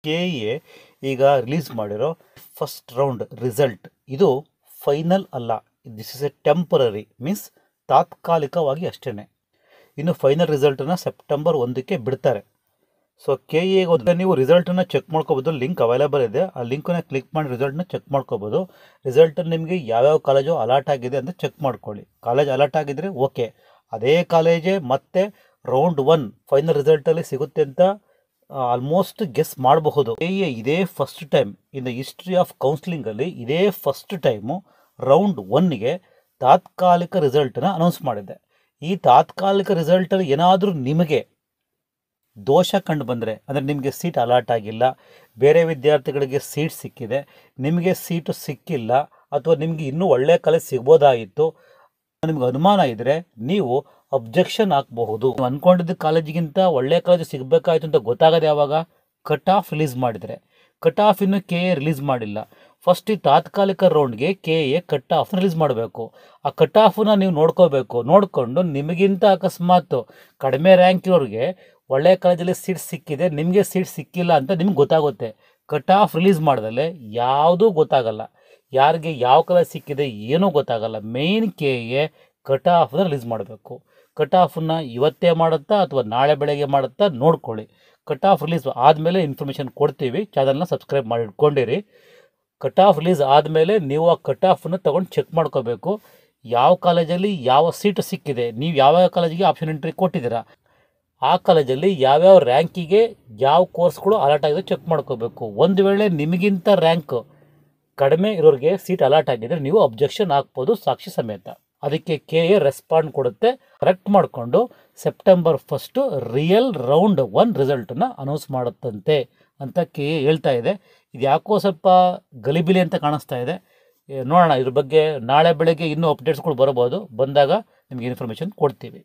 K A ಈಗ release ಮಾಡಿರೋ first round result ಇದು ಫೈನಲ್ ಅಲ್ಲ. This is A temporary, means ತಾತ್ಕಾಲಿಕವಾಗಿ ಅಷ್ಟೇ. ಇನ್ನು ಫೈನಲ್ ರಿಸಲ್ಟನ್ನು ಸೆಪ್ಟೆಂಬರ್ 1ಕ್ಕೆ ಬಿಡ್ತಾರೆ. ಸೊ ಕೆ ಎಗೆ ನೀವು ರಿಸಲ್ಟನ್ನು ಚೆಕ್ ಮಾಡ್ಕೋಬೋದು. ಲಿಂಕ್ ಅವೈಲೇಬಲ್ ಇದೆ. ಆ ಲಿಂಕನ್ನು ಕ್ಲಿಕ್ ಮಾಡಿ ರಿಸಲ್ಟ್ನ ಚೆಕ್ ಮಾಡ್ಕೋಬೋದು. ರಿಸಲ್ಟನ್ನು ನಿಮಗೆ ಯಾವ್ಯಾವ ಕಾಲೇಜು ಅಲಾಟ್ ಆಗಿದೆ ಅಂತ ಚೆಕ್ ಮಾಡ್ಕೊಳ್ಳಿ. ಕಾಲೇಜ್ ಅಲಾಟ್ ಆಗಿದ್ರೆ ಓಕೆ, ಅದೇ ಕಾಲೇಜೇ ಮತ್ತೆ ರೌಂಡ್ 1 ಫೈನಲ್ ರಿಸಲ್ಟಲ್ಲಿ ಸಿಗುತ್ತೆ ಅಂತ ಆಲ್ಮೋಸ್ಟ್ ಗೆಸ್ ಮಾಡಬಹುದು. ಕೆ ಎ ಇದೇ first time in the history of ಕೌನ್ಸಿಲಿಂಗಲ್ಲಿ ಇದೇ ಫಸ್ಟ್ ಟೈಮು ರೌಂಡ್ 1ಗೆ ತಾತ್ಕಾಲಿಕ ರಿಸಲ್ಟನ್ನು ಅನೌನ್ಸ್ ಮಾಡಿದೆ. ಈ ತಾತ್ಕಾಲಿಕ ರಿಸಲ್ಟಲ್ಲಿ ಏನಾದರೂ ನಿಮಗೆ ದೋಷ ಕಂಡು ಬಂದರೆ, ಅಂದರೆ ನಿಮಗೆ ಸೀಟ್ ಅಲಾಟ್ ಆಗಿಲ್ಲ, ಬೇರೆ ವಿದ್ಯಾರ್ಥಿಗಳಿಗೆ ಸೀಟ್ ಸಿಕ್ಕಿದೆ, ನಿಮಗೆ ಸೀಟು ಸಿಕ್ಕಿಲ್ಲ, ಅಥವಾ ನಿಮಗೆ ಇನ್ನೂ ಒಳ್ಳೆಯ ಕಾಲೇಜ್ ಸಿಗ್ಬೋದಾಗಿತ್ತು, ನಿಮ್ಗೆ ಅನುಮಾನ ಇದ್ದರೆ ನೀವು ಅಬ್ಜೆಕ್ಷನ್ ಹಾಕಬಹುದು. ನೀವು ಅಂದ್ಕೊಂಡಿದ್ದ ಕಾಲೇಜಿಗಿಂತ ಒಳ್ಳೆಯ ಕಾಲೇಜು ಸಿಗಬೇಕಾಯ್ತು ಅಂತ ಗೊತ್ತಾಗದೆ ಯಾವಾಗ ಕಟ್ ಆಫ್ ರಿಲೀಸ್ ಮಾಡಿದರೆ. ಕಟ್ ಆಫ್ ಇನ್ನು ಕೆ ಎ ರಿಲೀಸ್ ಮಾಡಿಲ್ಲ. ಫಸ್ಟ್ ಈ ತಾತ್ಕಾಲಿಕ ರೌಂಡ್ಗೆ K A cut off release ಮಾಡಬೇಕು. ಆ ಕಟ್ ಆಫನ್ನ ನೀವು ನೋಡ್ಕೋಬೇಕು. ನೋಡಿಕೊಂಡು ನಿಮಗಿಂತ ಅಕಸ್ಮಾತ್ ಕಡಿಮೆ ರ್ಯಾಂಕ್ ಇರೋರಿಗೆ ಒಳ್ಳೆಯ ಕಾಲೇಜಲ್ಲಿ ಸೀಟ್ ಸಿಕ್ಕಿದೆ, ನಿಮಗೆ ಸೀಟ್ ಸಿಕ್ಕಿಲ್ಲ ಅಂತ ನಿಮ್ಗೆ ಗೊತ್ತಾಗುತ್ತೆ. ಕಟ್ ಆಫ್ ರಿಲೀಸ್ ಮಾಡಿದಲ್ಲಿ ಯಾವುದೂ ಗೊತ್ತಾಗಲ್ಲ, ಯಾರಿಗೆ ಯಾವ ಕಾಲೇಜ್ ಸಿಕ್ಕಿದೆ ಏನೂ ಗೊತ್ತಾಗಲ್ಲ. ಮೇಯ್ನ್ ಕೆ ಎ ಕಟ್ ಆಫನ್ನ ರಿಲೀಸ್ ಮಾಡಬೇಕು. ಕಟ್ ಆಫನ್ನ ಇವತ್ತೇ ಮಾಡುತ್ತಾ ಅಥವಾ ನಾಳೆ ಬೆಳಗ್ಗೆ ಮಾಡುತ್ತಾ ನೋಡ್ಕೊಳ್ಳಿ. ಕಟ್ ಆಫ್ ರಿಲೀಸ್ ಆದಮೇಲೆ ಇನ್ಫಾರ್ಮೇಷನ್ ಕೊಡ್ತೀವಿ. ಚಾನಲ್ನ ಸಬ್ಸ್ಕ್ರೈಬ್ ಮಾಡಿ ಇಟ್ಕೊಂಡಿರಿ. ಕಟ್ ಆಫ್ ರಿಲೀಸ್ ಆದಮೇಲೆ ನೀವು ಆ ಕಟ್ ಆಫನ್ನು ತೊಗೊಂಡು ಚೆಕ್ ಮಾಡ್ಕೋಬೇಕು. ಯಾವ ಕಾಲೇಜಲ್ಲಿ ಯಾವ ಸೀಟು ಸಿಕ್ಕಿದೆ, ನೀವು ಯಾವ್ಯಾವ ಕಾಲೇಜಿಗೆ ಆಪ್ಷನ್ ಎಂಟ್ರಿ ಕೊಟ್ಟಿದ್ದೀರಾ, ಆ ಕಾಲೇಜಲ್ಲಿ ಯಾವ್ಯಾವ ರ್ಯಾಂಕಿಗೆ ಯಾವ ಕೋರ್ಸ್ಗಳು ಅಲಾಟ್ ಆಗಿದೆ ಚೆಕ್ ಮಾಡ್ಕೋಬೇಕು. ಒಂದು ವೇಳೆ ನಿಮಗಿಂತ ರ್ಯಾಂಕ್ ಕಡಿಮೆ ಇರೋರಿಗೆ ಸೀಟ್ ಅಲಾಟ್ ಆಗಿದ್ರೆ ನೀವು ಅಬ್ಜೆಕ್ಷನ್ ಹಾಕ್ಬೋದು ಸಾಕ್ಷಿ ಸಮೇತ. ಅದಕ್ಕೆ ಕೆ ಎ ರೆಸ್ಪಾಂಡ್ ಕೊಡುತ್ತೆ. ಕರೆಕ್ಟ್ ಮಾಡಿಕೊಂಡು ಸೆಪ್ಟೆಂಬರ್ 1 ರಿಯಲ್ ರೌಂಡ್ 1 ರಿಸಲ್ಟನ್ನು ಅನೌನ್ಸ್ ಮಾಡುತ್ತಂತೆ ಅಂತ ಕೆ ಎ ಹೇಳ್ತಾ ಇದೆ. ಇದು ಯಾಕೋ ಸ್ವಲ್ಪ ಗಲಿಬಿಲಿ ಅಂತ ಕಾಣಿಸ್ತಾ ಇದೆ. ನೋಡೋಣ, ಇದ್ರ ಬಗ್ಗೆ ನಾಳೆ ಬೆಳಗ್ಗೆ ಇನ್ನೂ ಅಪ್ಡೇಟ್ಸ್ಗಳು ಬರಬಹುದು. ಬಂದಾಗ ನಿಮಗೆ ಇನ್ಫಾರ್ಮೇಷನ್ ಕೊಡ್ತೀವಿ.